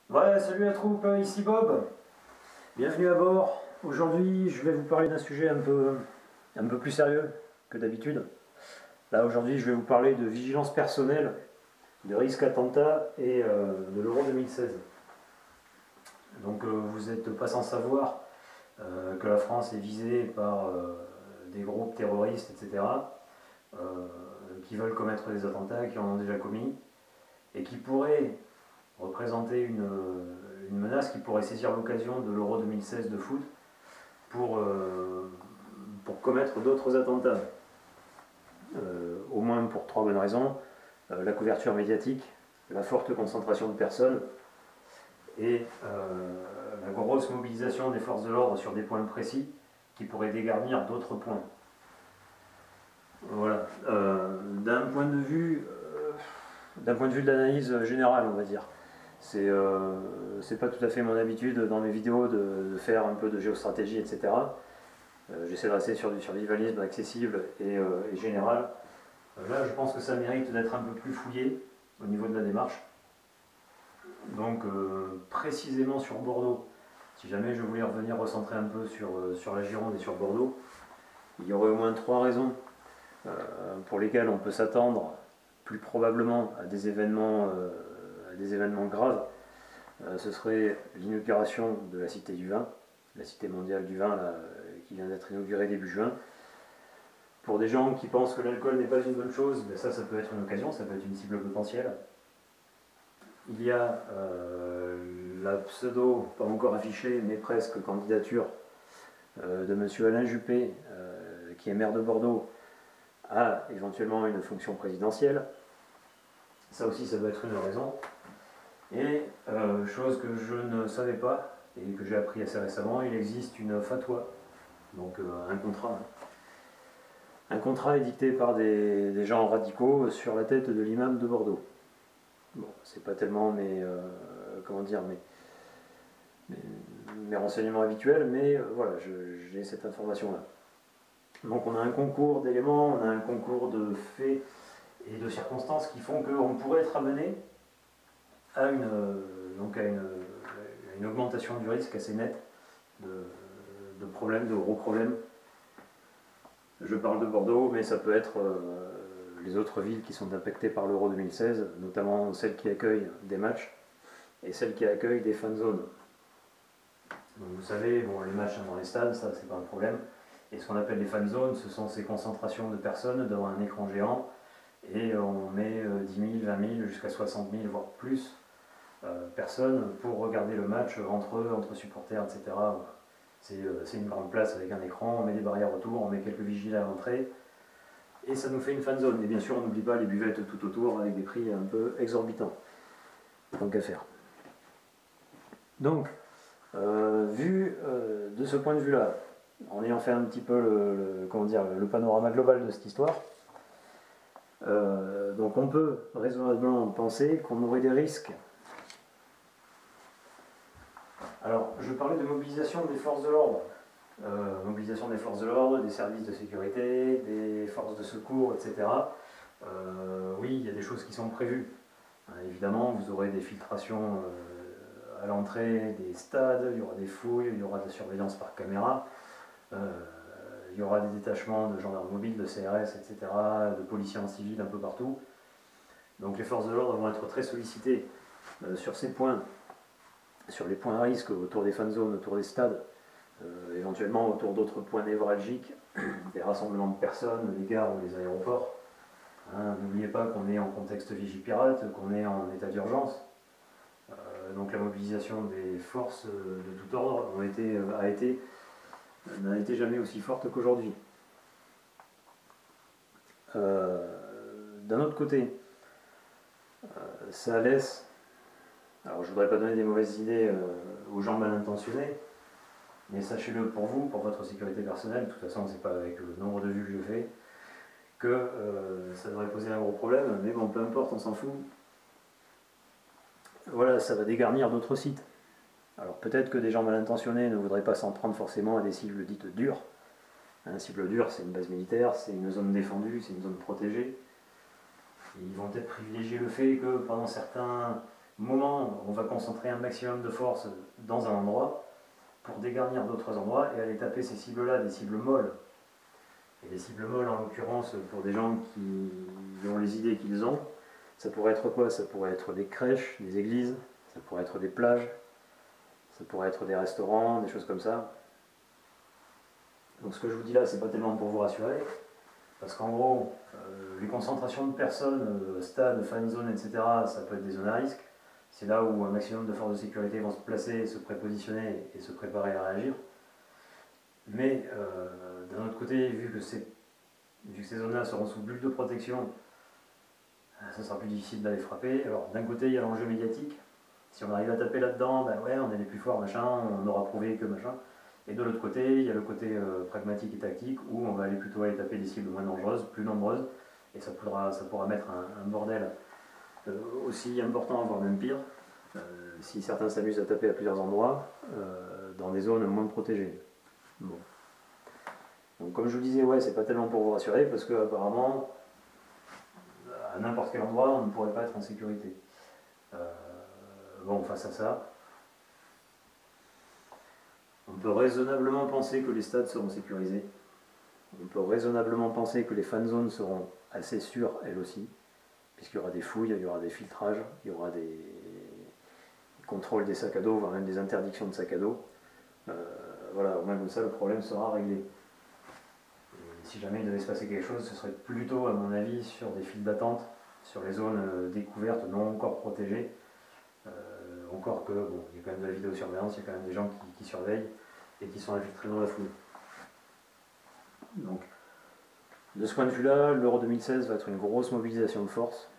Ouais, salut la troupe, ici Bob. Bienvenue à bord. Aujourd'hui, je vais vous parler d'un sujet un peu plus sérieux que d'habitude. Là, aujourd'hui, je vais vous parler de vigilance personnelle, de risque attentat et de l'Euro 2016. Donc, vous n'êtes pas sans savoir que la France est visée par des groupes terroristes, etc., euh, qui veulent commettre des attentats, qui en ont déjà commis, et qui pourraient représenter une menace, qui pourrait saisir l'occasion de l'Euro 2016 de foot pour, pour commettre d'autres attentats. Au moins pour trois bonnes raisons. La couverture médiatique, la forte concentration de personnes et la grosse mobilisation des forces de l'ordre sur des points précis qui pourraient dégarnir d'autres points. Voilà. D'un point de vue de l'analyse générale, on va dire. C'est pas tout à fait mon habitude dans mes vidéos de faire un peu de géostratégie, etc. J'essaie de rester sur du survivalisme accessible et général. Là, je pense que ça mérite d'être un peu plus fouillé au niveau de la démarche. Donc, précisément sur Bordeaux, si jamais je voulais revenir recentrer un peu sur la Gironde et sur Bordeaux, il y aurait au moins trois raisons pour lesquelles on peut s'attendre plus probablement à des événements graves. Ce serait l'inauguration de la Cité du Vin, la Cité mondiale du vin là, qui vient d'être inaugurée début juin. Pour des gens qui pensent que l'alcool n'est pas une bonne chose, ben ça peut être une occasion, ça peut être une cible potentielle. Il y a la pseudo, pas encore affichée, mais presque candidature de M. Alain Juppé, qui est maire de Bordeaux, à éventuellement une fonction présidentielle. Ça aussi, ça doit être une raison. Et chose que je ne savais pas et que j'ai appris assez récemment, il existe une fatwa, donc un contrat édicté par des gens radicaux sur la tête de l'imam de Bordeaux. Bon, c'est pas tellement mes renseignements habituels, mais voilà, j'ai cette information-là. Donc on a un concours d'éléments, on a un concours de faits et de circonstances qui font qu'on pourrait être amené à une augmentation du risque assez nette de problèmes, de gros problèmes. Je parle de Bordeaux, mais ça peut être les autres villes qui sont impactées par l'Euro 2016, notamment celles qui accueillent des matchs et celles qui accueillent des fan zones. Donc vous savez, bon, les matchs dans les stades, ça c'est pas un problème. Et ce qu'on appelle les fan zones, ce sont ces concentrations de personnes devant un écran géant, et on met 10 000, 20 000, jusqu'à 60 000, voire plus personnes pour regarder le match entre supporters, etc. C'est une grande place avec un écran, on met des barrières autour, on met quelques vigiles à l'entrée, et ça nous fait une fan zone. Et bien sûr, on n'oublie pas les buvettes tout autour avec des prix un peu exorbitants. Tant qu'à faire. Donc, vu de ce point de vue-là, en ayant fait un petit peu le panorama global de cette histoire, donc on peut raisonnablement penser qu'on aurait des risques. Alors, je parlais de mobilisation des forces de l'ordre. Mobilisation des forces de l'ordre, des services de sécurité, des forces de secours, etc. Oui, il y a des choses qui sont prévues. Évidemment, vous aurez des filtrations à l'entrée des stades, il y aura des fouilles, il y aura de la surveillance par caméra, il y aura des détachements de gendarmes mobiles, de CRS, etc., de policiers en civil un peu partout. Donc les forces de l'ordre vont être très sollicitées sur ces points, sur les points à risque autour des fan zones, autour des stades, éventuellement autour d'autres points névralgiques, des rassemblements de personnes, les gares ou les aéroports. N'oubliez pas qu'on est en contexte Vigipirate, qu'on est en état d'urgence. Donc la mobilisation des forces de tout ordre n'a été jamais aussi forte qu'aujourd'hui. D'un autre côté, ça laisse... Alors je ne voudrais pas donner des mauvaises idées aux gens mal intentionnés, mais sachez-le pour vous, pour votre sécurité personnelle, de toute façon c'est pas avec le nombre de vues que je fais, que ça devrait poser un gros problème, mais bon, peu importe, on s'en fout. Voilà, ça va dégarnir d'autres sites. Alors peut-être que des gens mal intentionnés ne voudraient pas s'en prendre forcément à des cibles dites dures. Un cible dure, c'est une base militaire, c'est une zone défendue, c'est une zone protégée. Et ils vont peut-être privilégier le fait que pendant certains Au moment où on va concentrer un maximum de force dans un endroit pour dégarnir d'autres endroits et aller taper ces cibles-là, des cibles molles. Et les cibles molles, en l'occurrence, pour des gens qui ont les idées qu'ils ont, ça pourrait être quoi? Ça pourrait être des crèches, des églises, ça pourrait être des plages, ça pourrait être des restaurants, des choses comme ça. Donc ce que je vous dis là, c'est pas tellement pour vous rassurer, parce qu'en gros, les concentrations de personnes, stades, fan zone, etc., ça peut être des zones à risque. C'est là où un maximum de forces de sécurité vont se placer, se prépositionner et se préparer à réagir. Mais d'un autre côté, vu que ces zones-là seront sous bulle de protection, ça sera plus difficile d'aller frapper. Alors d'un côté, il y a l'enjeu médiatique. Si on arrive à taper là-dedans, ben ouais, on est les plus forts, machin, on aura prouvé que machin. Et de l'autre côté, il y a le côté pragmatique et tactique où on va aller plutôt aller taper des cibles moins dangereuses, plus nombreuses, et ça pourra mettre un bordel aussi important, voire même pire, si certains s'amusent à taper à plusieurs endroits, dans des zones moins protégées. Bon. Donc comme je vous disais, ouais, c'est pas tellement pour vous rassurer, parce que apparemment, à n'importe quel endroit, on ne pourrait pas être en sécurité. Bon, face à ça, on peut raisonnablement penser que les stades seront sécurisés. On peut raisonnablement penser que les fan zones seront assez sûres, elles aussi, puisqu'il y aura des fouilles, il y aura des filtrages, il y aura des contrôles des sacs à dos, voire même des interdictions de sacs à dos. Voilà, au moins comme ça, le problème sera réglé. Et si jamais il devait se passer quelque chose, ce serait plutôt, à mon avis, sur des files d'attente, sur les zones découvertes, non encore protégées. Encore que, bon, il y a quand même de la vidéosurveillance, il y a quand même des gens qui surveillent et qui sont infiltrés dans la foule. Donc, de ce point de vue-là, l'Euro 2016 va être une grosse mobilisation de force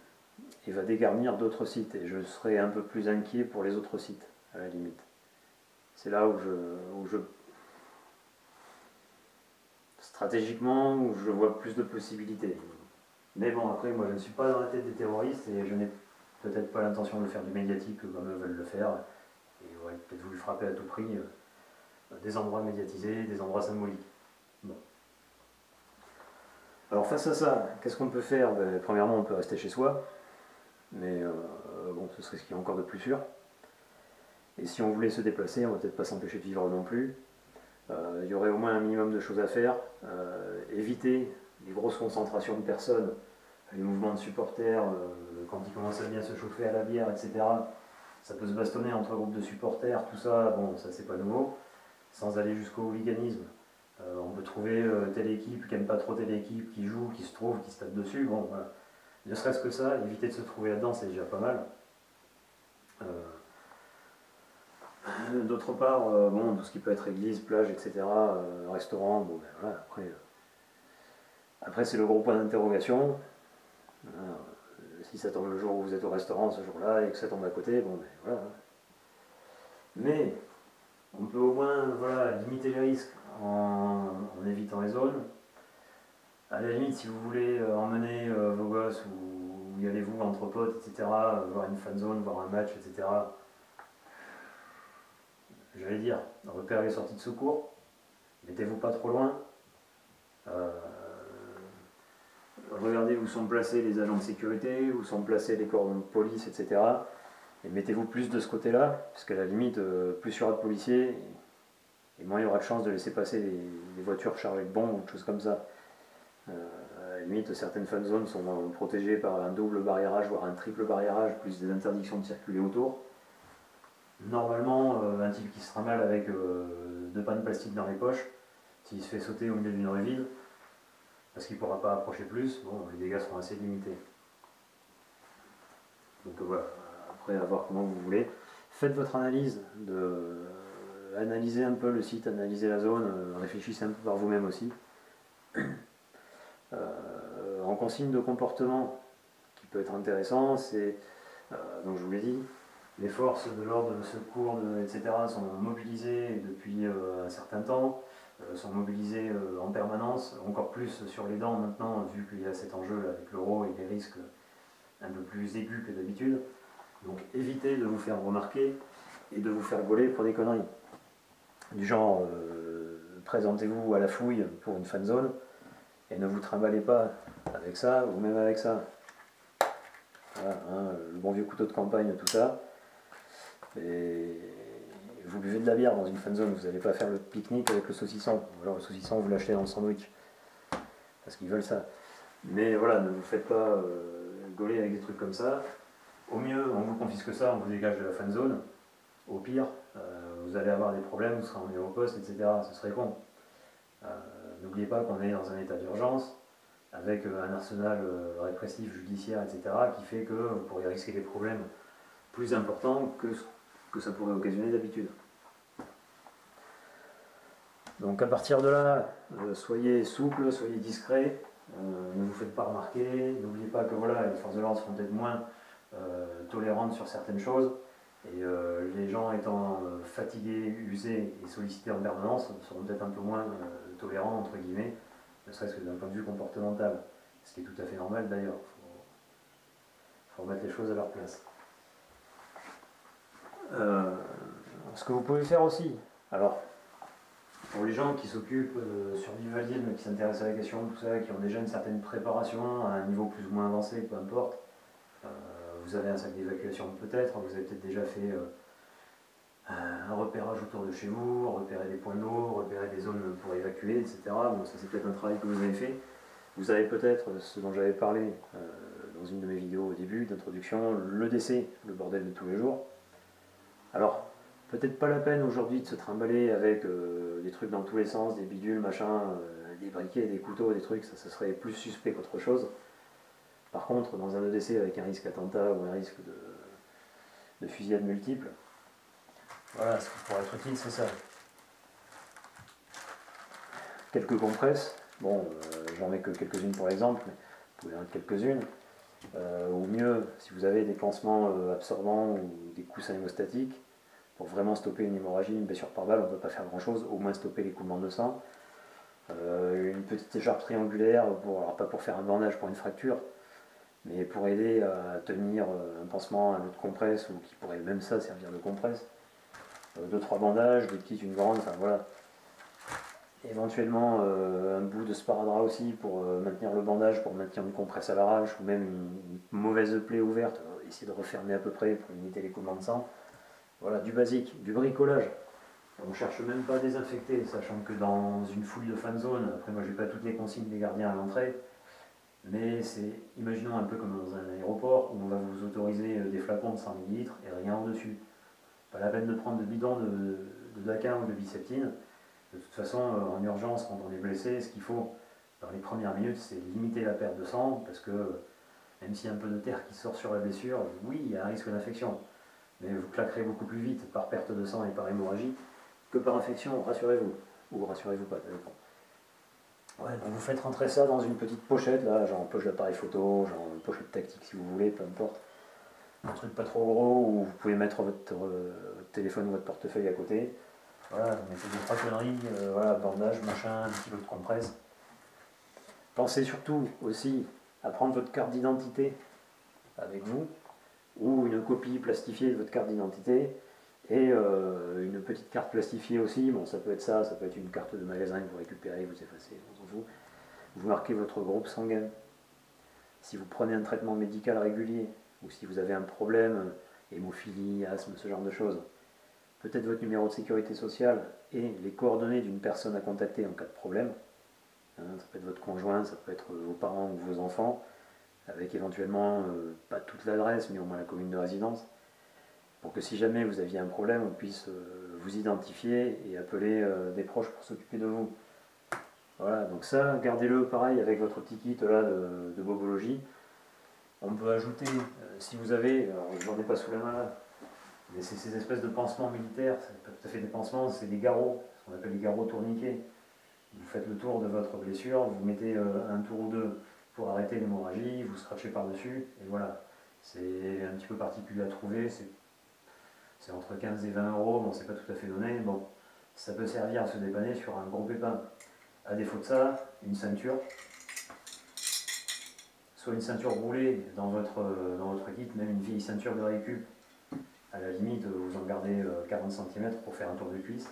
et va dégarnir d'autres sites. Et je serai un peu plus inquiet pour les autres sites, à la limite. C'est là où je stratégiquement, où je vois plus de possibilités. Mais bon, après, moi je ne suis pas dans la tête des terroristes et je n'ai peut-être pas l'intention de faire du médiatique comme eux veulent le faire. Et j'aurais peut-être voulu frapper à tout prix des endroits médiatisés, des endroits symboliques. Bon. Alors face à ça, qu'est-ce qu'on peut faire? Premièrement, on peut rester chez soi, mais bon, ce serait ce qui est encore de plus sûr. Et si on voulait se déplacer, on va peut-être pas s'empêcher de vivre non plus. Il y aurait au moins un minimum de choses à faire. Éviter les grosses concentrations de personnes, les mouvements de supporters, quand ils commencent à bien se chauffer à la bière, etc. Ça peut se bastonner entre groupes de supporters, tout ça, bon, ça c'est pas nouveau. Sans aller jusqu'au hooliganisme. On peut trouver telle équipe qui n'aime pas trop telle équipe, qui joue, qui se trouve, qui se tape dessus. Bon, voilà. Ne serait-ce que ça, éviter de se trouver là-dedans, c'est déjà pas mal. D'autre part, bon, tout ce qui peut être église, plage, etc., restaurant, bon, ben voilà, après c'est le gros point d'interrogation. Si ça tombe le jour où vous êtes au restaurant ce jour-là et que ça tombe à côté, bon, ben voilà. Mais on peut au moins voilà, limiter les risques en évitant les zones. À la limite, si vous voulez emmener vos gosses ou y allez-vous entre potes, etc., voir une fan zone, voir un match, etc., j'allais dire, repérez les sorties de secours, mettez-vous pas trop loin, regardez où sont placés les agents de sécurité, où sont placés les corps de police, etc., et mettez-vous plus de ce côté-là, parce qu'à la limite, plus il y aura de policiers, et moins il y aura de chances de laisser passer les voitures chargées de bombes ou de choses comme ça. À la limite, certaines fan zones sont protégées par un double barriérage, voire un triple barriérage, plus des interdictions de circuler autour. Normalement, un type qui se trimballe avec 2 pains de plastique dans les poches, s'il se fait sauter au milieu d'une rue vide, parce qu'il ne pourra pas approcher plus, bon, les dégâts seront assez limités. Donc voilà, après à voir comment vous voulez. Faites votre analyse, analysez un peu le site, analysez la zone, réfléchissez un peu par vous-même aussi. En consigne de comportement qui peut être intéressant, c'est, donc je vous l'ai dit, les forces de l'ordre, de secours, etc. sont mobilisées depuis un certain temps, sont mobilisées en permanence, encore plus sur les dents maintenant, vu qu'il y a cet enjeu avec l'euro et les risques un peu plus aigus que d'habitude. Donc évitez de vous faire remarquer et de vous faire gauler pour des conneries. Du genre, présentez-vous à la fouille pour une fan zone et ne vous trimballez pas avec ça ou même avec ça. Voilà, hein, le bon vieux couteau de campagne, tout ça. Et vous buvez de la bière dans une fan zone, vous n'allez pas faire le pique-nique avec le saucisson. Ou alors le saucisson, vous l'achetez dans le sandwich. Parce qu'ils veulent ça. Mais voilà, ne vous faites pas gauler avec des trucs comme ça. Au mieux, on vous confisque ça, on vous dégage de la fan zone. Au pire, vous allez avoir des problèmes, vous serez emmené au poste, etc. Ce serait con. N'oubliez pas qu'on est dans un état d'urgence, avec un arsenal répressif, judiciaire, etc., qui fait que vous pourriez risquer des problèmes plus importants que ce que ça pourrait occasionner d'habitude. Donc à partir de là, soyez souple, soyez discret, ne vous faites pas remarquer, n'oubliez pas que voilà, les forces de l'ordre seront peut-être moins tolérantes sur certaines choses, et les gens étant fatigués, usés et sollicités en permanence seront peut-être un peu moins tolérants, entre guillemets, ne serait-ce que d'un point de vue comportemental, ce qui est tout à fait normal d'ailleurs, il faut remettre les choses à leur place. Ce que vous pouvez faire aussi, alors pour les gens qui s'occupent de survivalisme, qui s'intéressent à la question, tout ça, qui ont déjà une certaine préparation à un niveau plus ou moins avancé, peu importe, vous avez un sac d'évacuation peut-être, vous avez peut-être déjà fait un repérage autour de chez vous, repérer des points d'eau, repérer des zones pour évacuer, etc. Bon, ça c'est peut-être un travail que vous avez fait. Vous avez peut-être, ce dont j'avais parlé dans une de mes vidéos au début d'introduction, le décès, le bordel de tous les jours. Alors, peut-être pas la peine aujourd'hui de se trimballer avec des trucs dans tous les sens, des bidules, machin, des briquets, des couteaux, des trucs, ça serait plus suspect qu'autre chose. Par contre, dans un EDC avec un risque attentat ou un risque de fusillade multiple, voilà, ce qui pourrait être utile, c'est ça. Quelques compresses, bon, j'en mets que quelques-unes pour l'exemple, mais vous pouvez en mettre quelques-unes. Ou mieux, si vous avez des pansements absorbants ou des coussins hémostatiques, pour vraiment stopper une hémorragie, une blessure par balle, on ne peut pas faire grand-chose, au moins stopper l'écoulement de sang. Une petite écharpe triangulaire, alors pas pour faire un bandage pour une fracture, mais pour aider à tenir un pansement, un autre compresse, ou qui pourrait même ça servir de compresse. 2-3 bandages, des petites, une grande, enfin voilà. Éventuellement un bout de sparadrap aussi pour maintenir le bandage, pour maintenir une compresse à l'arrache, ou même une mauvaise plaie ouverte, essayer de refermer à peu près pour limiter l'écoulement de sang. Voilà, du basique, du bricolage. On ne cherche même pas à désinfecter, sachant que dans une foule de fan zone, après moi j'ai pas toutes les consignes des gardiens à l'entrée, mais c'est, imaginons un peu comme dans un aéroport, où on va vous autoriser des flacons de 100 ml et rien en dessus. Pas la peine de prendre de bidon de Dakin ou de Biceptine. De toute façon, en urgence, quand on est blessé, ce qu'il faut dans les premières minutes, c'est limiter la perte de sang, parce que même s'il y a un peu de terre qui sort sur la blessure, oui, il y a un risque d'infection. Mais vous claquerez beaucoup plus vite par perte de sang et par hémorragie que par infection, rassurez-vous. Ou rassurez-vous pas, ça dépend. Ouais, donc vous faites rentrer ça dans une petite pochette, là, genre poche d'appareil photo, genre une pochette tactique si vous voulez, peu importe. Un truc pas trop gros où vous pouvez mettre votre téléphone ou votre portefeuille à côté. Voilà, vous mettez des trois conneries, voilà, bandage, machin, un petit peu de compresse. Pensez surtout aussi à prendre votre carte d'identité avec vous, ou une copie plastifiée de votre carte d'identité, et une petite carte plastifiée aussi. Bon, ça peut être ça, ça peut être une carte de magasin que vous récupérez, vous effacez, on s'en fout. Vous marquez votre groupe sanguin. Si vous prenez un traitement médical régulier, ou si vous avez un problème, hémophilie, asthme, ce genre de choses, peut-être votre numéro de sécurité sociale et les coordonnées d'une personne à contacter en cas de problème. Ça peut être votre conjoint, ça peut être vos parents ou vos enfants, avec éventuellement, pas toute l'adresse, mais au moins la commune de résidence, pour que si jamais vous aviez un problème, on puisse vous identifier et appeler des proches pour s'occuper de vous. Voilà, donc ça, gardez-le pareil avec votre petit kit là, de bobologie. On peut ajouter, si vous avez, j'en ai pas sous la main là, mais c'est ces espèces de pansements militaires, c'est pas tout à fait des pansements, c'est des garrots, ce qu'on appelle les garrots tourniquets. Vous faites le tour de votre blessure, vous mettez un tour ou deux pour arrêter l'hémorragie, vous scratchez par-dessus, et voilà. C'est un petit peu particulier à trouver, c'est entre 15 et 20 euros, bon c'est pas tout à fait donné, bon, ça peut servir à se dépanner sur un gros pépin. À défaut de ça, une ceinture, soit une ceinture roulée dans votre kit, même une vieille ceinture de récup, à la limite vous en gardez 40 cm pour faire un tour de cuisse.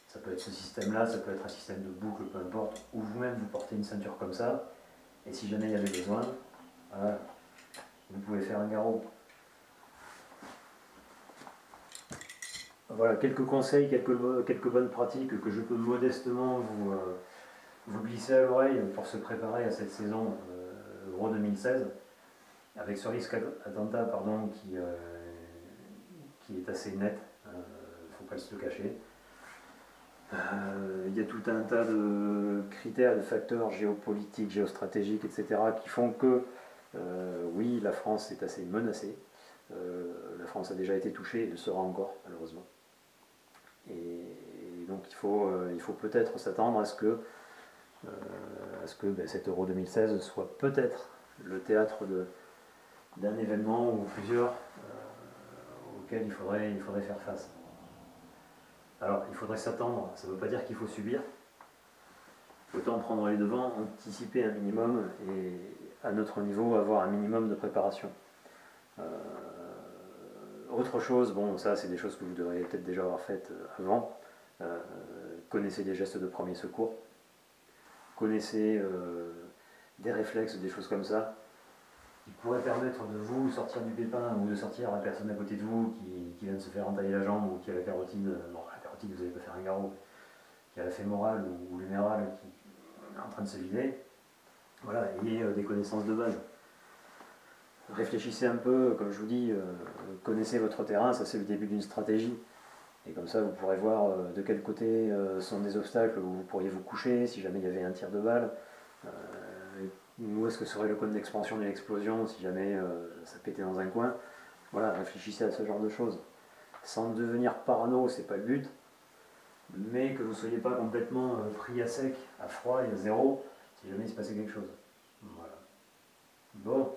Ça peut être ce système-là, ça peut être un système de boucle, peu importe, ou vous-même vous portez une ceinture comme ça, et si jamais il y avait besoin, voilà, vous pouvez faire un garrot. Voilà, quelques conseils, quelques bonnes pratiques que je peux modestement vous glisser à l'oreille pour se préparer à cette saison Euro 2016, avec ce risque attentat qui est assez net, il ne faut pas se le cacher. Il y a tout un tas de critères, de facteurs géopolitiques, géostratégiques, etc. qui font que, oui, la France est assez menacée. La France a déjà été touchée et le sera encore, malheureusement. Et donc il faut peut-être s'attendre à ce que, cet Euro 2016 soit peut-être le théâtre d'un événement ou plusieurs auxquels il faudrait faire face. Alors il faudrait s'attendre, ça ne veut pas dire qu'il faut subir. Autant prendre les devants, anticiper un minimum et à notre niveau avoir un minimum de préparation. Autre chose, bon ça c'est des choses que vous devriez peut-être déjà avoir faites avant. Connaissez des gestes de premier secours, connaissez des réflexes, des choses comme ça, qui pourraient permettre de vous sortir du pépin ou de sortir la personne à côté de vous qui vient de se faire entailler la jambe ou qui a la carotide, bon la carotide vous n'allez pas faire un garrot, qui a la fémorale ou l'humérale qui est en train de se vider. Voilà, ayez des connaissances de base. Réfléchissez un peu, comme je vous dis, connaissez votre terrain, ça c'est le début d'une stratégie. Et comme ça vous pourrez voir de quel côté sont des obstacles où vous pourriez vous coucher si jamais il y avait un tir de balle. Où est-ce que serait le cône d'expansion d'une explosion si jamais ça pétait dans un coin. Voilà, réfléchissez à ce genre de choses. Sans devenir parano, c'est pas le but, mais que vous ne soyez pas complètement pris à sec, à froid et à zéro, si jamais il se passait quelque chose. Voilà. Bon,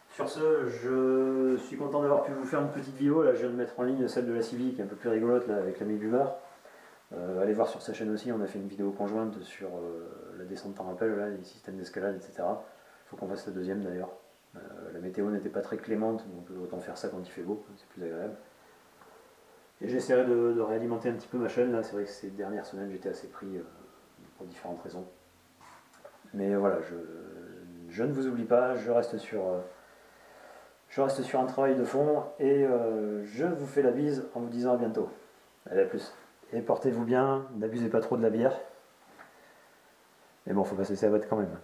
sur ce, je suis content d'avoir pu vous faire une petite vidéo. Là, je viens de mettre en ligne celle de la Civic, un peu plus rigolote, là, avec l'ami Buvard. Allez voir sur sa chaîne aussi, on a fait une vidéo conjointe sur la descente en rappel, là, les systèmes d'escalade, etc. Il faut qu'on fasse la deuxième d'ailleurs. La météo n'était pas très clémente, donc autant faire ça quand il fait beau, c'est plus agréable. Et j'essaierai de réalimenter un petit peu ma chaîne, là, c'est vrai que ces dernières semaines j'étais assez pris pour différentes raisons. Mais voilà, je ne vous oublie pas, je reste sur un travail de fond et je vous fais la bise en vous disant à bientôt. Allez, à plus. Et portez-vous bien, n'abusez pas trop de la bière. Mais bon, faut pas se laisser abattre quand même.